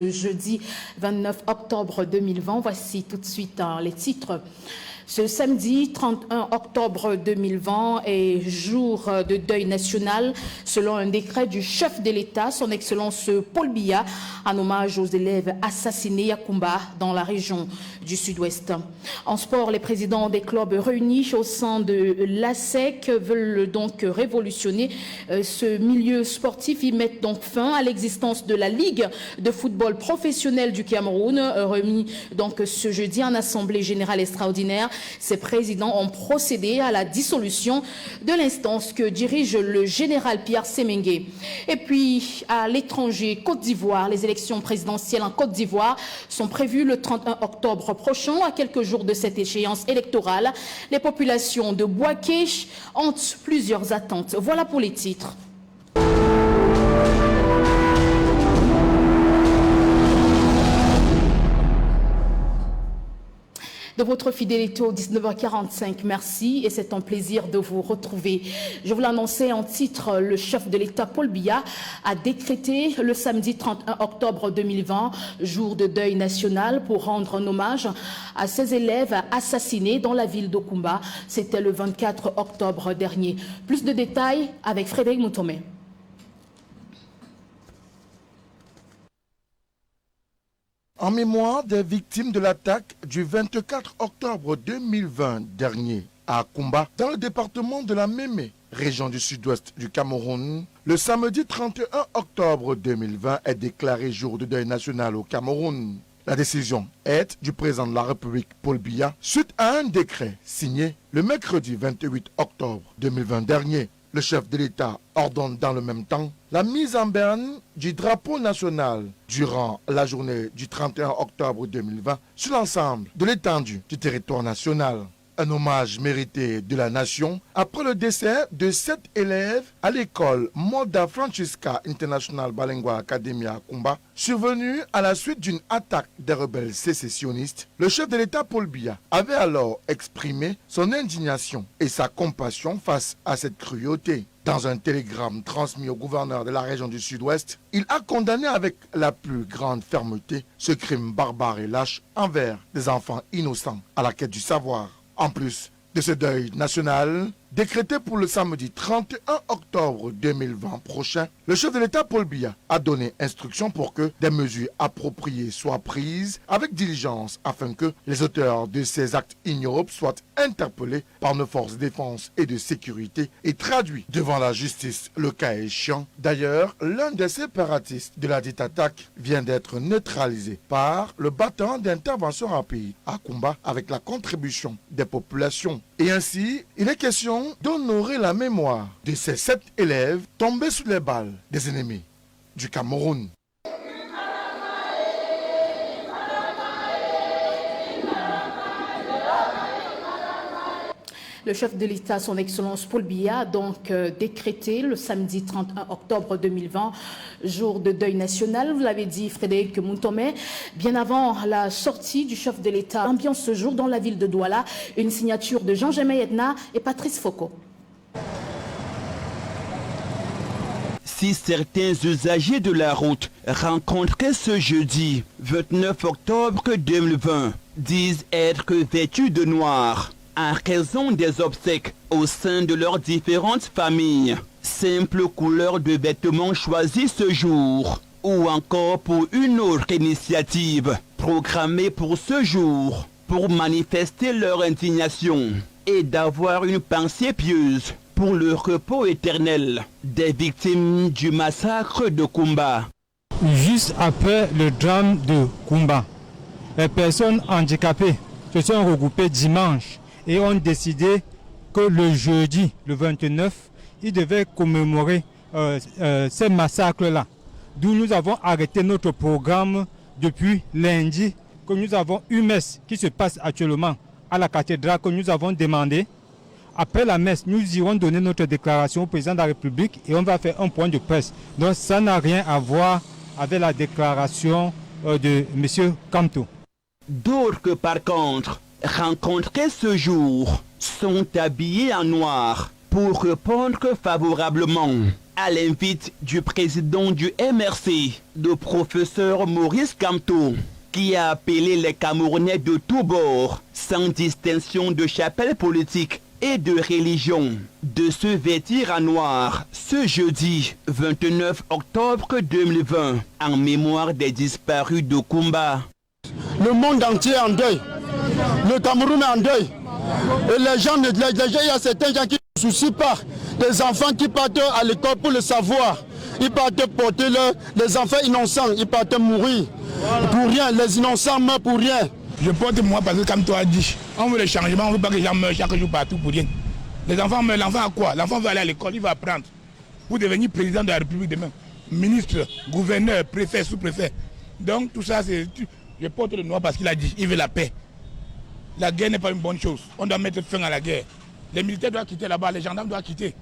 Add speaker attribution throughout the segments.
Speaker 1: Jeudi 29 octobre 2020, voici tout de suite les titres. Ce samedi 31 octobre 2020 est jour de deuil national selon un décret du chef de l'État, son Excellence Paul Biya, en hommage aux élèves assassinés à Kumba dans la région du Sud-Ouest. En sport, les présidents des clubs réunis au sein de l'ASEC veulent donc révolutionner ce milieu sportif. Ils mettent donc fin à l'existence de la Ligue de football professionnel du Cameroun, remis donc ce jeudi en Assemblée générale extraordinaire. Ces présidents ont procédé à la dissolution de l'instance que dirige le général Pierre Semengue. Et puis, à l'étranger, Côte d'Ivoire, les élections présidentielles en Côte d'Ivoire sont prévues le 31 octobre prochain. À quelques jours de cette échéance électorale, les populations de Bouaké ont plusieurs attentes. Voilà pour les titres. De votre fidélité au 19h45, merci et c'est un plaisir de vous retrouver. Je vous l'annonçais en titre, le chef de l'État Paul Biya a décrété le samedi 31 octobre 2020, jour de deuil national pour rendre un hommage à ses élèves assassinés dans la ville de Kumba. C'était le 24 octobre dernier. Plus de détails avec Frédéric Moutomé.
Speaker 2: En mémoire des victimes de l'attaque du 24 octobre 2020 dernier à Kumba, dans le département de la Mémé, région du sud-ouest du Cameroun, le samedi 31 octobre 2020 est déclaré jour de deuil national au Cameroun. La décision est du président de la République Paul Biya suite à un décret signé le mercredi 28 octobre 2020 dernier. Le chef de l'État ordonne dans le même temps la mise en berne du drapeau national durant la journée du 31 octobre 2020 sur l'ensemble de l'étendue du territoire national. Un hommage mérité de la nation après le décès de 7 élèves à l'école Moda Francisca International Balengua Academy à Kumba, survenu à la suite d'une attaque des rebelles sécessionnistes. Le chef de l'État Paul Biya avait alors exprimé son indignation et sa compassion face à cette cruauté. Dans un télégramme transmis au gouverneur de la région du Sud-Ouest, il a condamné avec la plus grande fermeté ce crime barbare et lâche envers des enfants innocents à la quête du savoir. En plus de ce deuil national, décrété pour le samedi 31 octobre 2020 prochain, le chef de l'État Paul Biya a donné instruction pour que des mesures appropriées soient prises avec diligence afin que les auteurs de ces actes ignobles soient interpellés par nos forces de défense et de sécurité et traduits devant la justice le cas échéant. D'ailleurs, l'un des séparatistes de la dite attaque vient d'être neutralisé par le bataillon d'intervention rapide à Kumba avec la contribution des populations. Et ainsi, il est question d'honorer la mémoire de ces 7 élèves tombés sous les balles des ennemis du Cameroun.
Speaker 1: Le chef de l'État, son Excellence Paul Biya, a donc décrété le samedi 31 octobre 2020, jour de deuil national. Vous l'avez dit, Frédéric Moutomé, bien avant la sortie du chef de l'État. Ambiance ce jour dans la ville de Douala, une signature de Jean-Jamin Edna et Patrice Foucault.
Speaker 3: Si certains usagers de la route rencontrés ce jeudi 29 octobre 2020 disent être vêtus de noir en raison des obsèques au sein de leurs différentes familles, simple couleur de vêtements choisis ce jour, ou encore pour une autre initiative programmée pour ce jour, pour manifester leur indignation et d'avoir une pensée pieuse pour le repos éternel des victimes du massacre de Kumba.
Speaker 4: Juste après le drame de Kumba, les personnes handicapées se sont regroupées dimanche et ont décidé que le jeudi, le 29, ils devaient commémorer ces massacres-là. D'où nous avons arrêté notre programme depuis lundi, que nous avons une messe qui se passe actuellement à la cathédrale, que nous avons demandé. Après la messe, nous irons donner notre déclaration au président de la République et on va faire un point de presse. Donc ça n'a rien à voir avec la déclaration de M. Kamto.
Speaker 3: D'autres, par contre, rencontrés ce jour, sont habillés en noir pour répondre favorablement à l'invite du président du MRC, le professeur Maurice Kamto, qui a appelé les Camerounais de tous bords, sans distinction de chapelle politique et de religion, de se vêtir en noir ce jeudi 29 octobre 2020 en mémoire des disparus de Kumba.
Speaker 5: Le monde entier est en deuil, le Cameroun est en deuil, et les gens, il y a certains gens qui ne se soucient pas des enfants qui partent à l'école pour le savoir, ils partent porter les enfants innocents, ils partent mourir pour rien, les innocents meurent pour rien.
Speaker 6: Je porte moi parce que comme toi as dit, on veut le changement, on ne veut pas que les gens meurent chaque jour partout pour rien. Les enfants meurent, l'enfant a quoi? L'enfant va aller à l'école, il va apprendre pour devenir président de la République demain. Ministre, gouverneur, préfet, sous-préfet. Donc tout ça, je porte le noir parce qu'il a dit, il veut la paix. La guerre n'est pas une bonne chose, on doit mettre fin à la guerre. Les militaires doivent quitter là-bas, les gendarmes doivent quitter.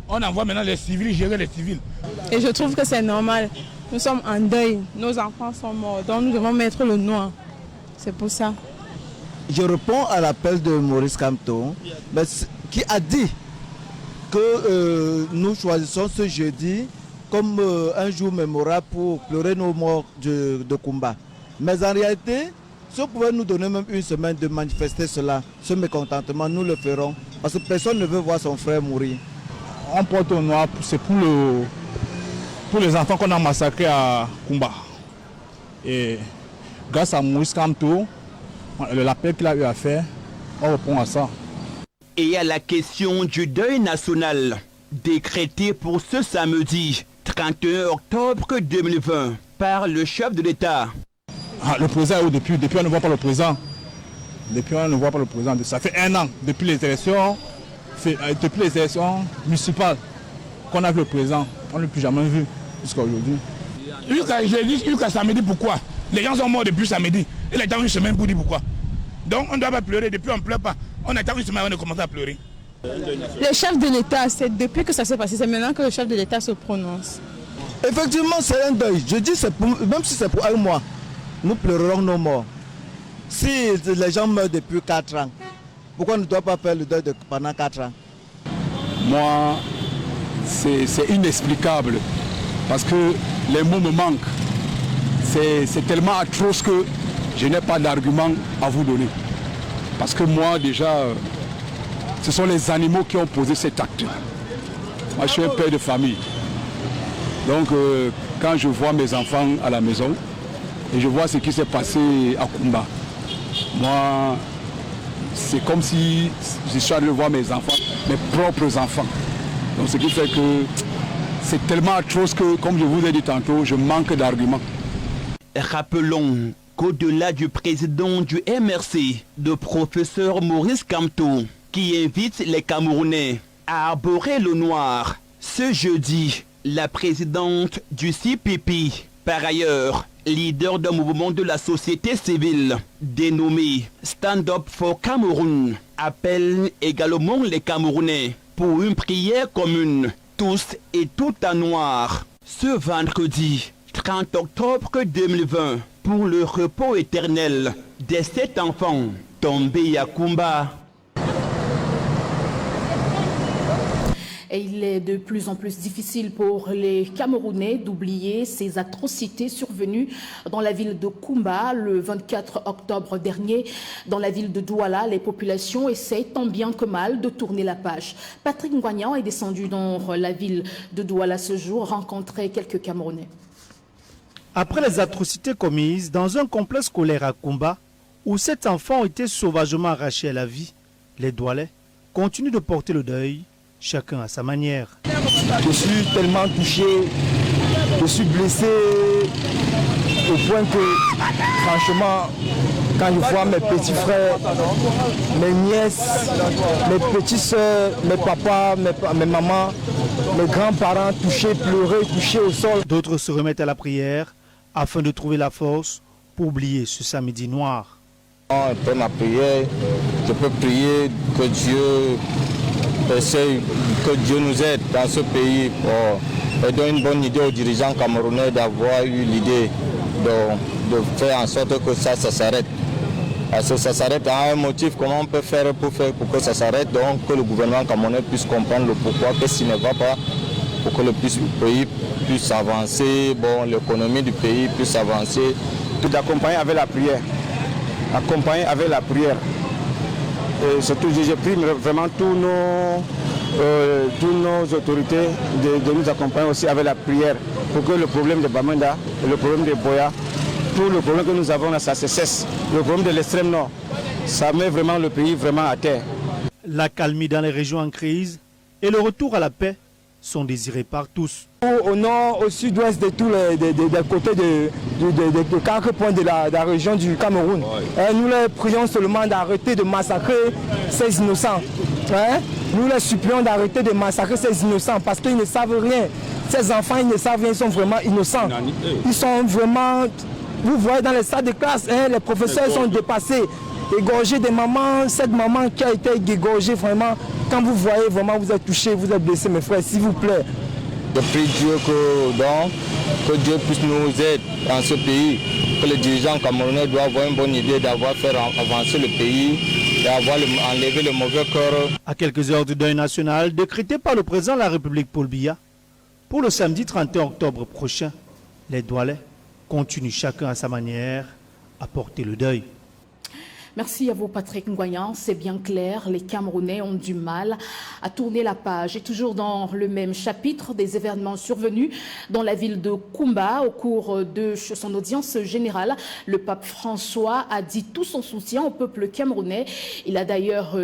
Speaker 6: On envoie maintenant les civils gérer les civils.
Speaker 7: Et je trouve que c'est normal. Nous sommes en deuil, nos enfants sont morts, donc nous devons mettre le noir. C'est pour ça.
Speaker 8: Je réponds à l'appel de Maurice Kamto, qui a dit que nous choisissons ce jeudi comme un jour mémorable pour pleurer nos morts de Kumba. Mais en réalité, si vous pouvez nous donner même une semaine de manifester cela, ce mécontentement, nous le ferons. Parce que personne ne veut voir son frère mourir.
Speaker 4: On porte au noir, c'est pour les enfants qu'on a massacrés à Kumba. Et grâce à Maurice Kamto, l'appel qu'il a eu à faire, on répond à ça.
Speaker 3: Et à la question du deuil national, décrété pour ce samedi 31 octobre 2020 par le chef de l'État.
Speaker 4: Le président est où depuis on ne voit pas le président. Depuis on ne voit pas le président. Ça fait 1 an depuis les élections municipales qu'on a vu le président. On ne l'a plus jamais vu jusqu'à aujourd'hui.
Speaker 6: Jusqu'à samedi, pourquoi? Les gens sont morts depuis samedi. Il attend une semaine pour dire pourquoi. Donc on ne doit pas pleurer, depuis on ne pleure pas. On attend une semaine, on a commencé à pleurer.
Speaker 7: Le chef de l'État, c'est depuis que ça s'est passé, c'est maintenant que le chef de l'État se prononce.
Speaker 8: Effectivement, c'est un deuil. Je dis, même si c'est pour 1 mois, nous pleurerons nos morts. Si les gens meurent depuis 4 ans, pourquoi on ne doit pas faire le deuil pendant 4 ans?
Speaker 9: Moi, c'est inexplicable parce que les mots me manquent. C'est tellement atroce que je n'ai pas d'argument à vous donner. Parce que moi, déjà, ce sont les animaux qui ont posé cet acte. Moi, je suis un père de famille. Donc, quand je vois mes enfants à la maison et je vois ce qui s'est passé à Kumba, moi, c'est comme si je suis allé voir mes enfants, mes propres enfants. Donc, ce qui fait que c'est tellement atroce que, comme je vous ai dit tantôt, je manque d'arguments.
Speaker 3: Rappelons qu'au-delà du président du MRC, le professeur Maurice Kamto, qui invite les Camerounais à arborer le noir, ce jeudi, la présidente du CPP, par ailleurs leader d'un mouvement de la société civile dénommé Stand Up for Cameroun, appelle également les Camerounais pour une prière commune, tous et toutes en noir, ce vendredi 30 octobre 2020, pour le repos éternel des 7 enfants tombés à Kumba.
Speaker 1: Et il est de plus en plus difficile pour les Camerounais d'oublier ces atrocités survenues dans la ville de Kumba le 24 octobre dernier. Dans la ville de Douala, les populations essayent tant bien que mal de tourner la page. Patrick Ngoignan est descendu dans la ville de Douala ce jour, rencontrer quelques Camerounais.
Speaker 10: Après les atrocités commises dans un complexe scolaire à Kumba, où 7 enfants ont été sauvagement arrachés à la vie, les Doualais continuent de porter le deuil, chacun à sa manière.
Speaker 5: Je suis tellement touché, je suis blessé au point que, franchement, quand je vois mes petits frères, mes nièces, mes petites soeurs, mes papas, mes mamans, mes grands-parents touchés, pleurer, touchés au sol.
Speaker 10: D'autres se remettent à la prière afin de trouver la force pour oublier ce samedi noir.
Speaker 5: Après ma prière, je peux prier que Dieu essaye, que Dieu nous aide dans ce pays et donne une bonne idée aux dirigeants camerounais d'avoir eu l'idée de faire en sorte que ça s'arrête. Parce que ça s'arrête à un motif, comment on peut faire pour que ça s'arrête, donc que le gouvernement camerounais puisse comprendre le pourquoi, qu'est-ce qui ne va pas,
Speaker 11: pour que le pays puisse avancer, bon, l'économie du pays puisse avancer.
Speaker 5: Tout d'accompagner avec la prière. Accompagner avec la prière. Et surtout, j'ai pris vraiment tous nos autorités de nous accompagner aussi avec la prière pour que le problème de Bamenda, le problème de Boya, tout le problème que nous avons là, ça se cesse. Le problème de l'extrême nord, ça met vraiment le pays vraiment à terre.
Speaker 10: La calmie dans les régions en crise et le retour à la paix sont désirés par tous.
Speaker 5: Au nord, au sud-ouest de tous les côtés de 4 points de la région du Cameroun, nous les prions seulement d'arrêter de massacrer ces innocents. Nous les supplions d'arrêter de massacrer ces innocents parce qu'ils ne savent rien. Ces enfants, ils ne savent rien, ils sont vraiment innocents. Ils sont vraiment... Vous voyez dans les salles de classe, les professeurs sont dépassés. Égorger des mamans, cette maman qui a été égorgée, vraiment, quand vous voyez, vraiment, vous êtes touchés, vous êtes blessés, mes frères, s'il vous plaît.
Speaker 11: Je prie Dieu que Dieu puisse nous aider dans ce pays, que les dirigeants camerounais doivent avoir une bonne idée d'avoir fait avancer le pays, d'avoir enlevé le mauvais cœur.
Speaker 10: À quelques heures du deuil national, décrété par le président de la République Paul Biya, pour le samedi 31 octobre prochain, les Doualais continuent chacun à sa manière à porter le deuil.
Speaker 1: Merci à vous, Patrick Ngoyan. C'est bien clair, les Camerounais ont du mal à tourner la page. Et toujours dans le même chapitre, des événements survenus dans la ville de Koumba. Au cours de son audience générale, le pape François a dit tout son soutien au peuple camerounais. Il a d'ailleurs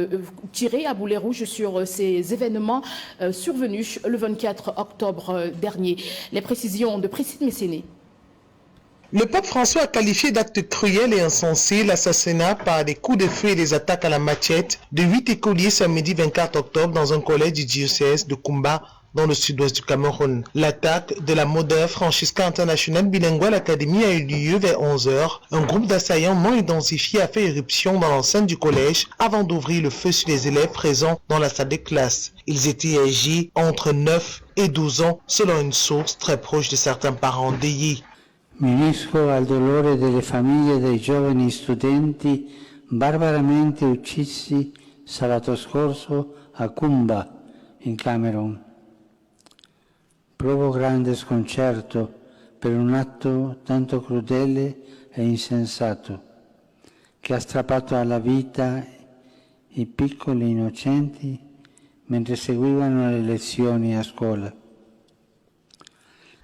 Speaker 1: tiré à boulet rouge sur ces événements survenus le 24 octobre dernier. Les précisions de Priscille Messéné.
Speaker 12: Le pape François a qualifié d'acte cruel et insensé l'assassinat par des coups de feu et des attaques à la machette de 8 écoliers samedi 24 octobre dans un collège du diocèse de Koumba dans le sud-ouest du Cameroun. L'attaque de la Mother Francisca International Bilingual Academy a eu lieu vers 11 h. Un groupe d'assaillants non identifiés a fait éruption dans l'enceinte du collège avant d'ouvrir le feu sur les élèves présents dans la salle de classe. Ils étaient âgés entre 9 et 12 ans selon une source très proche de certains parents endeuillés.
Speaker 13: Mi unisco al dolore delle famiglie dei giovani studenti barbaramente uccisi sabato scorso a Koumba, in Camerun. Provo grande sconcerto per un atto tanto crudele e insensato, che ha strappato alla vita i piccoli innocenti mentre seguivano le lezioni a scuola.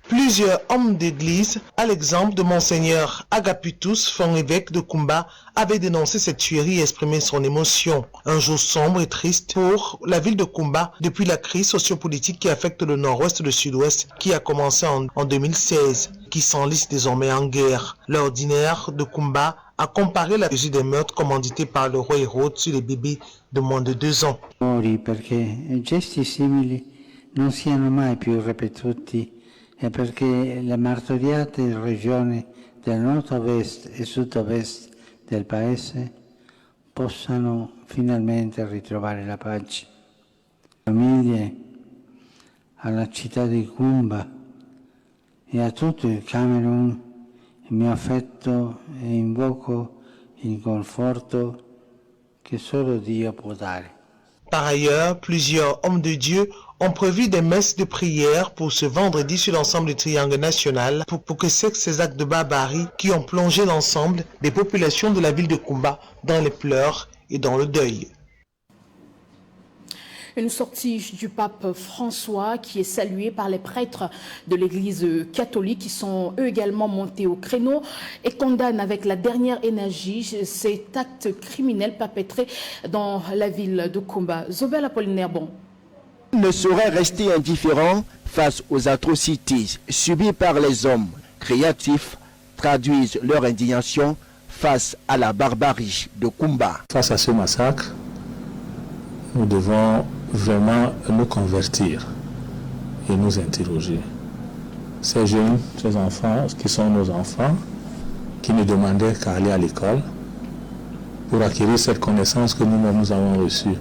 Speaker 12: Plusieurs hommes d'église, à l'exemple de Monseigneur Agapitus, fonds évêque de Koumba, avaient dénoncé cette tuerie et exprimé son émotion. Un jour sombre et triste pour la ville de Koumba depuis la crise sociopolitique qui affecte le nord-ouest et le sud-ouest qui a commencé en 2016, qui s'enlise désormais en guerre. L'ordinaire de Koumba a comparé la mesure des meurtres commanditée par le roi Hérode sur les bébés de moins de 2 ans.
Speaker 13: Perché gesti simili non siano mai più ripetuti e perché le martoriate regioni del nord-ovest e sud-ovest del paese possano finalmente ritrovare la pace. Famiglie, alla città di Koumba e a tutto il Camerun il mio affetto e invoco il conforto che solo Dio può dare.
Speaker 12: Par ailleurs, plusieurs hommes de Dieu ont prévu des messes de prière pour ce vendredi sur l'ensemble du triangle national pour que ces actes de barbarie qui ont plongé l'ensemble des populations de la ville de Koumba dans les pleurs et dans le deuil.
Speaker 1: Une sortie du pape François qui est saluée par les prêtres de l'église catholique qui sont eux également montés au créneau et condamnent avec la dernière énergie cet acte criminel perpétré dans la ville de Koumba. Zobel Apollinaire Bon.
Speaker 14: Ne saurait rester indifférent face aux atrocités subies par les hommes créatifs traduisent leur indignation face à la barbarie de Koumba.
Speaker 15: Face à ce massacre, nous devons vraiment nous convertir et nous interroger. Ces jeunes, ces enfants qui sont nos enfants, qui ne demandaient qu'à aller à l'école pour acquérir cette connaissance que nous-mêmes nous avons reçue.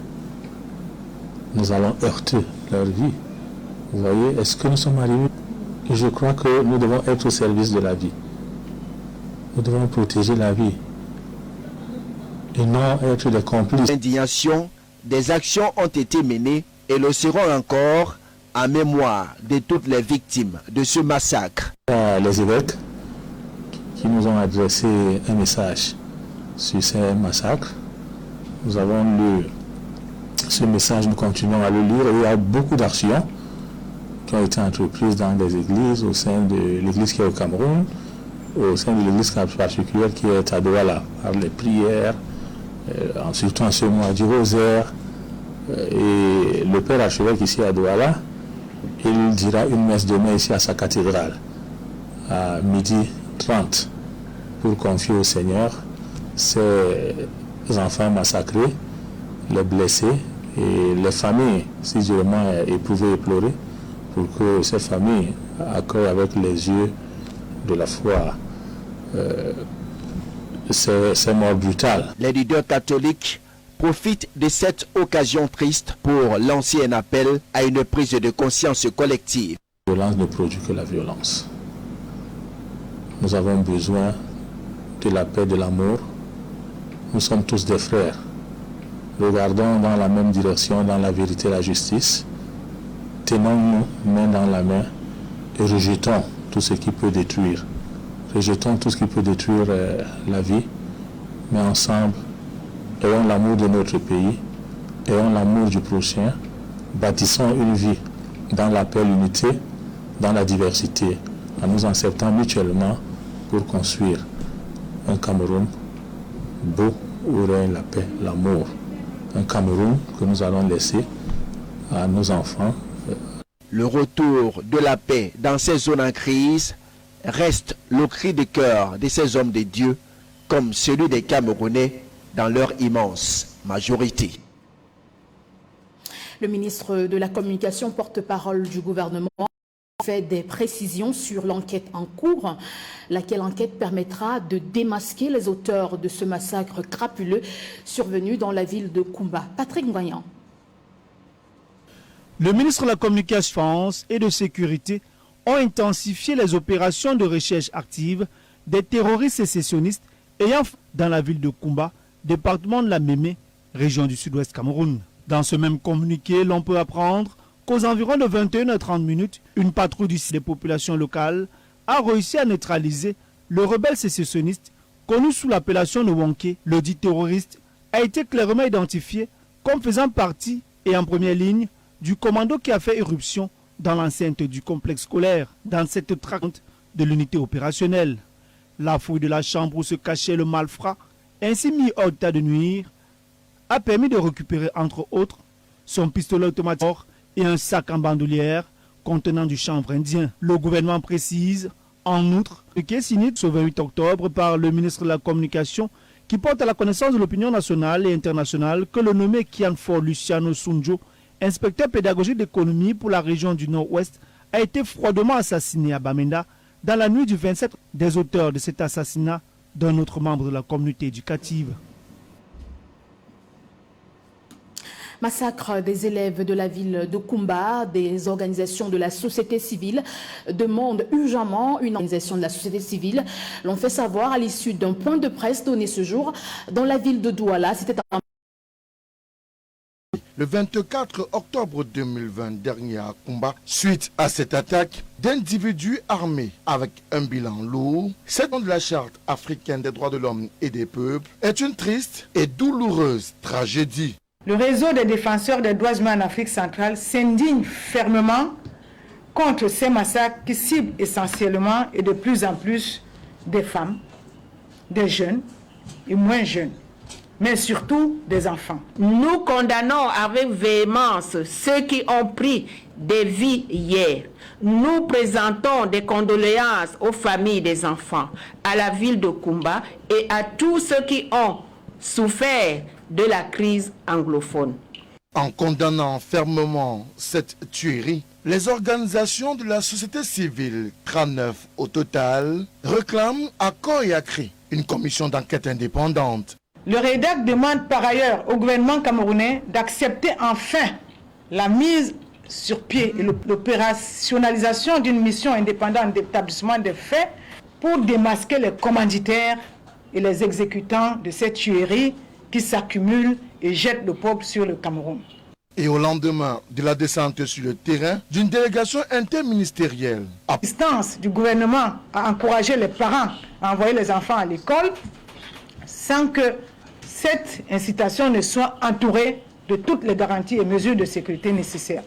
Speaker 15: Nous allons heurter leur vie. Vous voyez, est-ce que nous sommes arrivés? Et je crois que nous devons être au service de la vie. Nous devons protéger la vie et non être des complices.
Speaker 14: L'indignation, des actions ont été menées et le seront encore en mémoire de toutes les victimes de ce massacre.
Speaker 15: Les évêques qui nous ont adressé un message sur ces massacres. Nous avons lu ce message, nous continuons à le lire et il y a beaucoup d'actions qui ont été entreprises dans des églises, au sein de l'église qui est au Cameroun, au sein de l'église particulière qui est à Douala, par les prières, surtout en ce mois du rosaire. Et le père archevêque ici à Douala, il dira une messe demain ici à sa cathédrale, à 12h30, pour confier au Seigneur ces enfants massacrés, les blessés et les familles, si durement éprouvées et pleurées, pour que ces familles accueillent avec les yeux de la foi ces morts brutales.
Speaker 14: Les leaders catholiques profitent de cette occasion triste pour lancer un appel à une prise de conscience collective.
Speaker 15: La violence ne produit que la violence. Nous avons besoin de la paix, de l'amour. Nous sommes tous des frères. Regardons dans la même direction, dans la vérité et la justice. Tenons-nous main dans la main et rejetons tout ce qui peut détruire. Rejetons tout ce qui peut détruire la vie, mais ensemble, ayons l'amour de notre pays, ayons l'amour du prochain, bâtissons une vie dans la paix, l'unité, dans la diversité, en nous acceptant mutuellement pour construire un Cameroun beau où règne la paix, l'amour. Un Cameroun que nous allons laisser à nos enfants.
Speaker 14: Le retour de la paix dans ces zones en crise reste le cri de cœur de ces hommes de Dieu, comme celui des Camerounais dans leur immense majorité.
Speaker 1: Le ministre de la Communication, porte-parole du gouvernement, fait des précisions sur l'enquête en cours, laquelle enquête permettra de démasquer les auteurs de ce massacre crapuleux survenu dans la ville de Koumba. Patrick Ngoyan.
Speaker 10: Le ministre de la Communication et de Sécurité ont intensifié les opérations de recherche active des terroristes sécessionnistes ayant dans la ville de Koumba, département de la Mémé, région du sud-ouest Cameroun. Dans ce même communiqué, l'on peut apprendre qu'aux environs de 21h30, une patrouille du site des populations locales a réussi à neutraliser le rebelle sécessionniste connu sous l'appellation de Wonké. Le dit terroriste a été clairement identifié comme faisant partie et en première ligne du commando qui a fait éruption dans l'enceinte du complexe scolaire, dans cette traque de l'unité opérationnelle. La fouille de la chambre où se cachait le malfrat, ainsi mis hors d'état de nuire, a permis de récupérer entre autres son pistolet automatique et un sac en bandoulière contenant du chanvre indien. Le gouvernement précise en outre qui est signé ce 28 octobre par le ministre de la Communication qui porte à la connaissance de l'opinion nationale et internationale que le nommé Kianfor Luciano Sunjo, inspecteur pédagogique d'économie pour la région du Nord-Ouest, a été froidement assassiné à Bamenda dans la nuit du 27. Des auteurs de cet assassinat d'un autre membre de la communauté éducative.
Speaker 1: Massacre des élèves de la ville de Koumba, des organisations de la société civile demandent urgemment une organisation de la société civile. L'ont fait savoir à l'issue d'un point de presse donné ce jour dans la ville de Douala. C'était
Speaker 2: le 24 octobre 2020 dernier à Koumba, suite à cette attaque d'individus armés avec un bilan lourd, cette de la Charte africaine des droits de l'homme et des peuples est une triste et douloureuse tragédie.
Speaker 16: Le réseau des défenseurs des droits humains en Afrique centrale s'indigne fermement contre ces massacres qui ciblent essentiellement et de plus en plus des femmes, des jeunes et moins jeunes, mais surtout des enfants.
Speaker 17: Nous condamnons avec véhémence ceux qui ont pris des vies hier. Nous présentons des condoléances aux familles des enfants, à la ville de Koumba et à tous ceux qui ont souffert de la crise anglophone.
Speaker 2: En condamnant fermement cette tuerie, les organisations de la société civile, 39 au total, réclament à corps et à cri une commission d'enquête indépendante.
Speaker 16: Le REDAC demande par ailleurs au gouvernement camerounais d'accepter enfin la mise sur pied et l'opérationnalisation d'une mission indépendante d'établissement des faits pour démasquer les commanditaires et les exécutants de cette tuerie qui s'accumulent et jettent le peuple sur le Cameroun.
Speaker 2: Et au lendemain de la descente sur le terrain d'une délégation interministérielle.
Speaker 16: L'instance du gouvernement a encouragé les parents à envoyer les enfants à l'école sans que cette incitation ne soit entourée de toutes les garanties et mesures de sécurité nécessaires.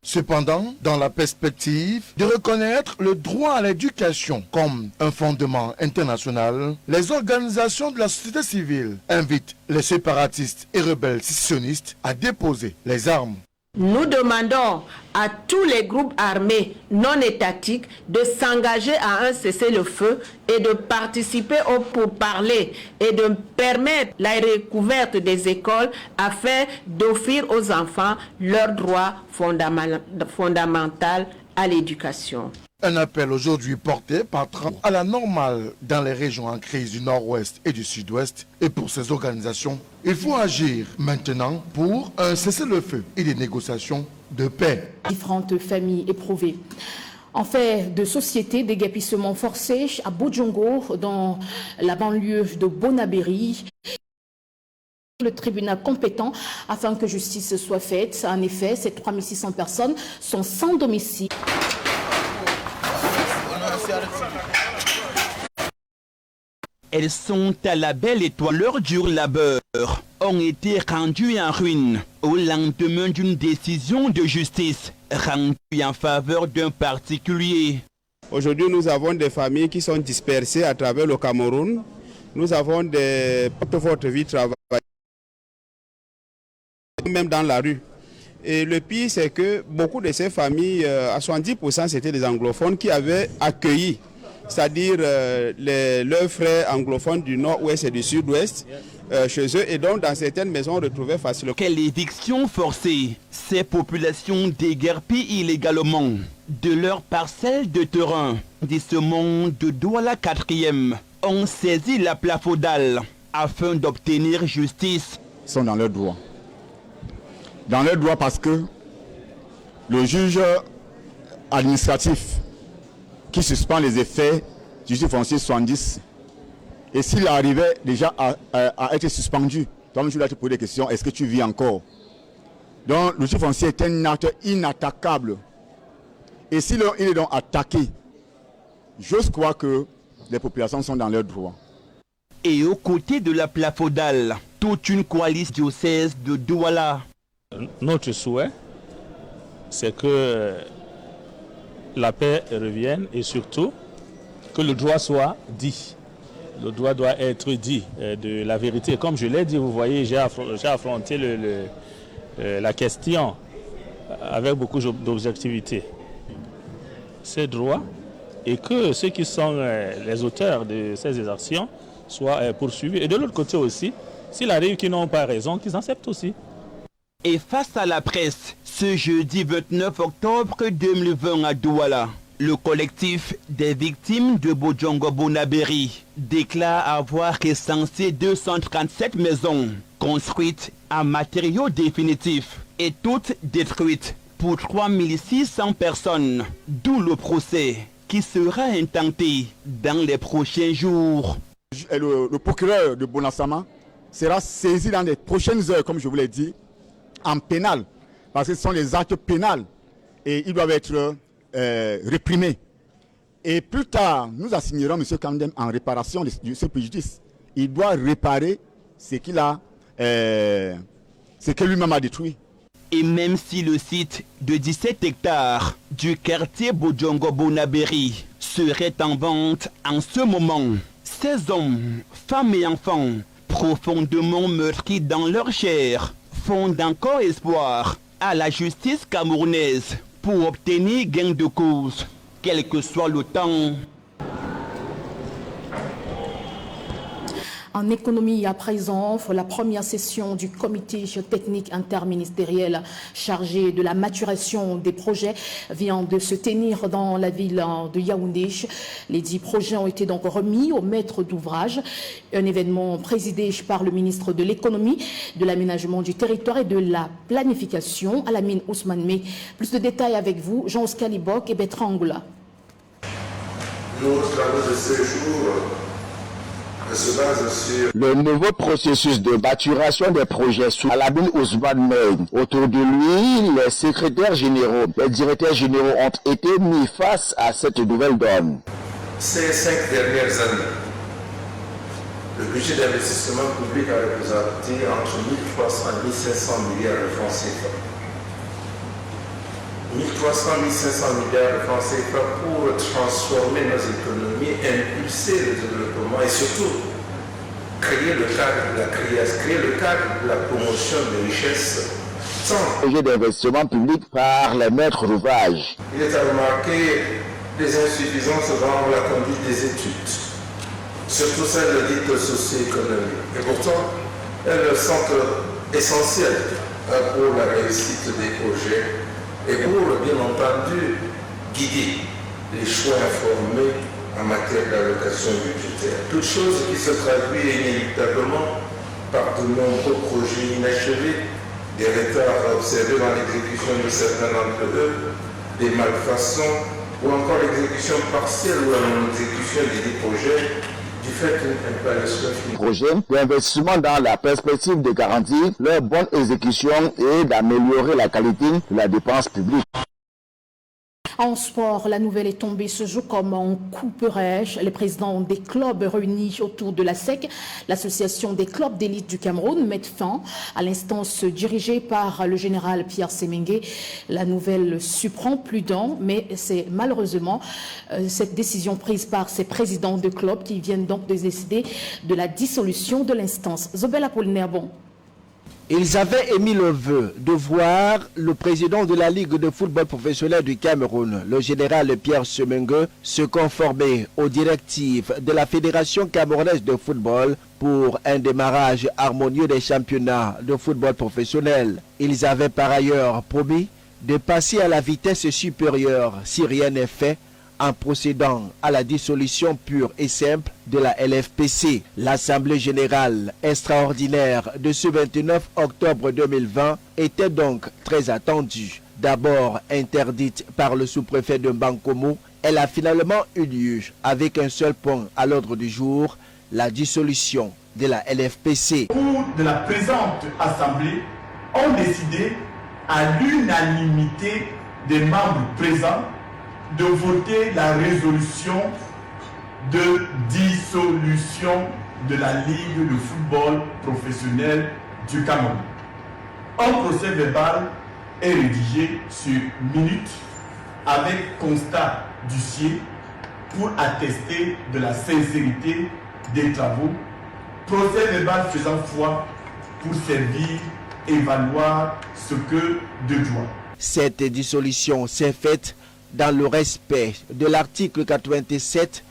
Speaker 2: Cependant, dans la perspective de reconnaître le droit à l'éducation comme un fondement international, les organisations de la société civile invitent les séparatistes et rebelles sécessionnistes à déposer les armes.
Speaker 17: Nous demandons à tous les groupes armés non étatiques de s'engager à un cessez-le-feu et de participer aux pourparlers et de permettre la recouverte des écoles afin d'offrir aux enfants leur droit fondamental à l'éducation.
Speaker 2: Un appel aujourd'hui porté par Trump à la normale dans les régions en crise du nord-ouest et du sud-ouest. Et pour ces organisations, il faut agir maintenant pour un cessez-le-feu et des négociations de paix.
Speaker 1: Différentes familles éprouvées. En fait de société, déguerpissement forcé à Bojongo, dans la banlieue de Bonabéry. Le tribunal compétent afin que justice soit faite. En effet, ces 3600 personnes sont sans domicile.
Speaker 3: Elles sont à la belle étoile. Leur dur labeur ont été rendues en ruine au lendemain d'une décision de justice rendue en faveur d'un particulier.
Speaker 18: Aujourd'hui, nous avons des familles qui sont dispersées à travers le Cameroun. Nous avons des porte-forte vie travail, même dans la rue. Et le pire, c'est que beaucoup de ces familles, à 70%, c'était des anglophones qui avaient accueilli, c'est-à-dire leurs frères anglophones du nord-ouest et du sud-ouest chez eux. Et donc, dans certaines maisons, on retrouvait facilement.
Speaker 3: Quelle éviction forcée! Ces populations déguerpies illégalement de leurs parcelles de terrain du monde de Douala 4e ont saisi la plafaudale afin d'obtenir justice.
Speaker 19: Ils sont dans leurs droits. Dans leurs droits parce que le juge administratif qui suspend les effets du juge foncier 70, et s'il arrivait déjà à être suspendu, donc je dois te poser des questions, est-ce que tu vis encore? Donc le juge foncier est un acte inattaquable. Et s'il est donc attaqué, j'ose croire que les populations sont dans leurs droits.
Speaker 3: Et aux côtés de la plafaudale, toute une coalition diocèse de Douala.
Speaker 15: Notre souhait, c'est que la paix revienne et surtout que le droit soit dit. Le droit doit être dit de la vérité. Comme je l'ai dit, vous voyez, j'ai affronté la question avec beaucoup d'objectivité. Ces droits et que ceux qui sont les auteurs de ces exactions soient poursuivis. Et de l'autre côté aussi, s'il arrive qu'ils n'ont pas raison, qu'ils acceptent aussi.
Speaker 3: Et face à la presse, ce jeudi 29 octobre 2020 à Douala, le collectif des victimes de Bojongo Bonabéry déclare avoir recensé 237 maisons construites en matériaux définitifs et toutes détruites pour 3600 personnes, d'où le procès qui sera intenté dans les prochains jours.
Speaker 19: Le procureur de Bonassama sera saisi dans les prochaines heures, comme je vous l'ai dit, en pénal, parce que ce sont les actes pénals et ils doivent être réprimés. Et plus tard, nous assignerons M. Kandem en réparation de ce préjudice. Il doit réparer ce qu'il a, ce que lui-même a détruit.
Speaker 3: Et même si le site de 17 hectares du quartier Bojongo Bonabéry serait en vente en ce moment, ces hommes, femmes et enfants, profondément meurtris dans leur chair, font encore espoir à la justice camerounaise pour obtenir gain de cause, quel que soit le temps.
Speaker 1: En économie à présent, la première session du comité technique interministériel chargé de la maturation des projets vient de se tenir dans la ville de Yaoundé. Les 10 projets ont été donc remis au maître d'ouvrage. Un événement présidé par le ministre de l'économie, de l'aménagement du territoire et de la planification, Alamine Ousmane May. Plus de détails avec vous, Jean-Oscar Libok et Bertrand Angoula.
Speaker 20: Nos travaux de ce jour se base sur
Speaker 14: Le nouveau processus de maturation des projets sous Alabine Ousmane Meng. Autour de lui, les secrétaires généraux, les directeurs généraux ont été mis face à cette nouvelle donne.
Speaker 20: ces 5 dernières années. Le budget d'investissement public a représenté entre 1300 et 1500 milliards de francs CFA. 1300 et 1500 milliards de francs CFA pour transformer nos économies, impulser le développement et surtout créer le cadre de la création, créer le cadre de la promotion des richesses.
Speaker 14: Projet d'investissement public par les maîtres d'ouvrage.
Speaker 20: Il est à remarquer des insuffisances dans la conduite des études, surtout celles dites socio-économiques. Et pourtant, elles sont essentielles pour la réussite des projets et pour, bien entendu, guider les choix informés en matière d'allocation budgétaire. Toute chose qui se traduit inéluctablement par de nombreux projets inachevés, des retards observés dans l'exécution de certains d'entre eux, des malfaçons ou encore l'exécution partielle ou la non-exécution des projets du fait d'une impérialisation financière.
Speaker 14: Projet d'investissement dans la perspective de garantir leur bonne exécution et d'améliorer la qualité de la dépense publique.
Speaker 1: En sport, la nouvelle est tombée ce jour comme en couperèche. Les présidents des clubs réunis autour de la SEC, l'association des clubs d'élite du Cameroun, mettent fin à l'instance dirigée par le général Pierre Semengue. La nouvelle surprend plus d'un, mais c'est malheureusement cette décision prise par ces présidents de clubs qui viennent donc de décider de la dissolution de l'instance. Zobel Apollinaire, bon.
Speaker 14: Ils avaient émis le vœu de voir le président de la Ligue de football professionnel du Cameroun, le général Pierre Semengue, se conformer aux directives de la Fédération camerounaise de football pour un démarrage harmonieux des championnats de football professionnel. Ils avaient par ailleurs promis de passer à la vitesse supérieure si rien n'est fait, en procédant à la dissolution pure et simple de la LFPC. L'Assemblée générale extraordinaire de ce 29 octobre 2020 était donc très attendue. D'abord interdite par le sous-préfet de Bankomo, elle a finalement eu lieu avec un seul point à l'ordre du jour, la dissolution de la LFPC.
Speaker 21: De la présente Assemblée ont décidé à l'unanimité des membres présents de voter la résolution de dissolution de la Ligue de football professionnel du Cameroun. Un procès verbal est rédigé sur minute avec constat d'huissier pour attester de la sincérité des travaux, procès verbal faisant foi pour servir et valoir ce que de droit.
Speaker 14: Cette dissolution s'est faite dans le respect de l'article 87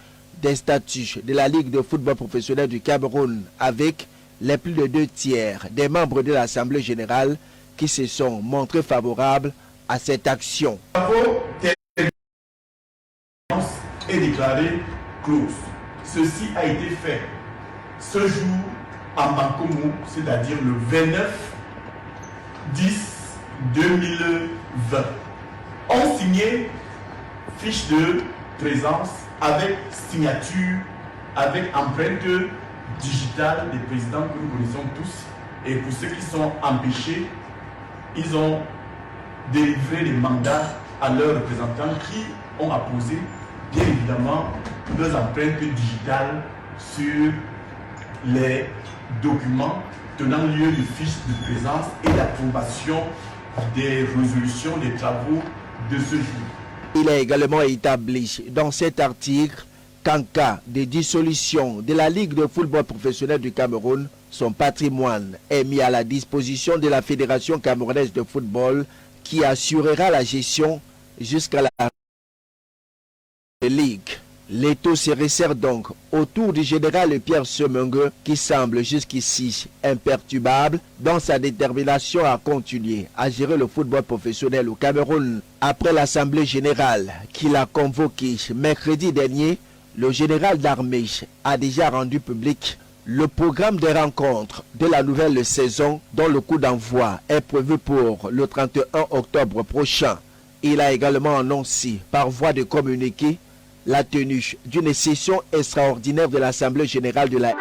Speaker 14: des statuts de la Ligue de football professionnel du Cameroun, avec les plus de 2/3 des membres de l'Assemblée générale qui se sont montrés favorables à cette action.
Speaker 21: Est déclaré close. Ceci a été fait ce jour en Bankomo, c'est-à-dire le 29/10/2020. On signait fiche de présence avec signature, avec empreinte digitale des présidents que nous connaissons tous. Et pour ceux qui sont empêchés, ils ont délivré des mandats à leurs représentants qui ont apposé, bien évidemment, leurs empreintes digitales sur les documents tenant lieu de fiches de présence et d'approbation des résolutions des travaux de ce jour.
Speaker 14: Il est également établi dans cet article qu'en cas de dissolution de la Ligue de football professionnel du Cameroun, son patrimoine est mis à la disposition de la Fédération camerounaise de football qui assurera la gestion jusqu'à la Ligue. L'étau se resserre donc autour du général Pierre Semengue qui semble jusqu'ici imperturbable dans sa détermination à continuer à gérer le football professionnel au Cameroun. Après l'Assemblée générale qu'il a convoquée mercredi dernier, le général d'armée a déjà rendu public le programme des rencontres de la nouvelle saison dont le coup d'envoi est prévu pour le 31 octobre prochain. Il a également annoncé par voie de communiqué la tenue d'une session extraordinaire de l'Assemblée générale de la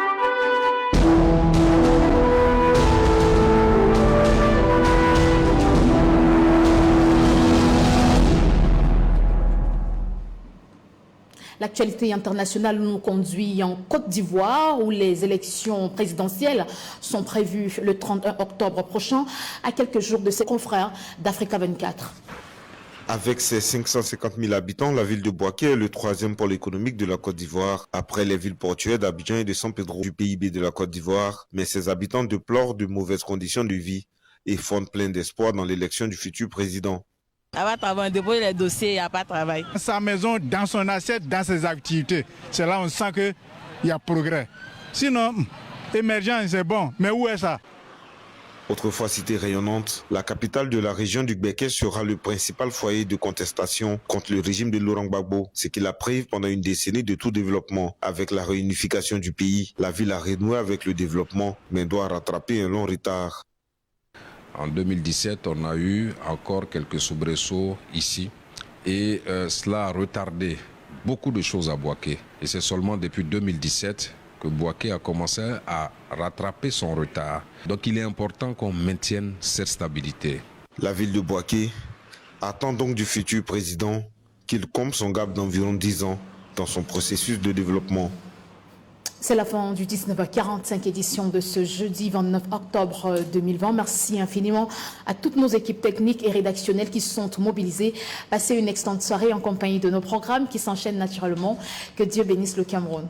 Speaker 1: L'actualité internationale nous conduit en Côte d'Ivoire où les élections présidentielles sont prévues le 31 octobre prochain, à quelques jours de ses confrères d'Africa 24.
Speaker 4: Avec ses 550 000 habitants, la ville de Boaké est le troisième pôle économique de la Côte d'Ivoire, après les villes portuaires d'Abidjan et de San Pedro du PIB de la Côte d'Ivoire. Mais ses habitants déplorent de mauvaises conditions de vie et fondent plein d'espoir dans l'élection du futur président.
Speaker 22: Il n'y a pas de travail, on dépose les dossiers, il n'y a pas de travail.
Speaker 23: Sa maison, dans son assiette, dans ses activités, c'est là on sent qu'il y a progrès. Sinon, émergent, c'est bon, mais où est ça?
Speaker 4: Autrefois cité rayonnante, la capitale de la région du Béké sera le principal foyer de contestation contre le régime de Laurent Gbagbo, ce qui la prive pendant une décennie de tout développement. Avec la réunification du pays, la ville a renoué avec le développement, mais doit rattraper un long retard.
Speaker 24: En 2017, on a eu encore quelques soubresauts ici et cela a retardé beaucoup de choses à Boaké. Et c'est seulement depuis 2017 que Boaké a commencé à rattraper son retard. Donc il est important qu'on maintienne cette stabilité.
Speaker 4: La ville de Boaké attend donc du futur président qu'il comble son gap d'environ 10 ans dans son processus de développement.
Speaker 1: C'est la fin du 19h45 édition de ce jeudi 29 octobre 2020. Merci infiniment à toutes nos équipes techniques et rédactionnelles qui se sont mobilisées. Passez une excellente soirée en compagnie de nos programmes qui s'enchaînent naturellement. Que Dieu bénisse le Cameroun.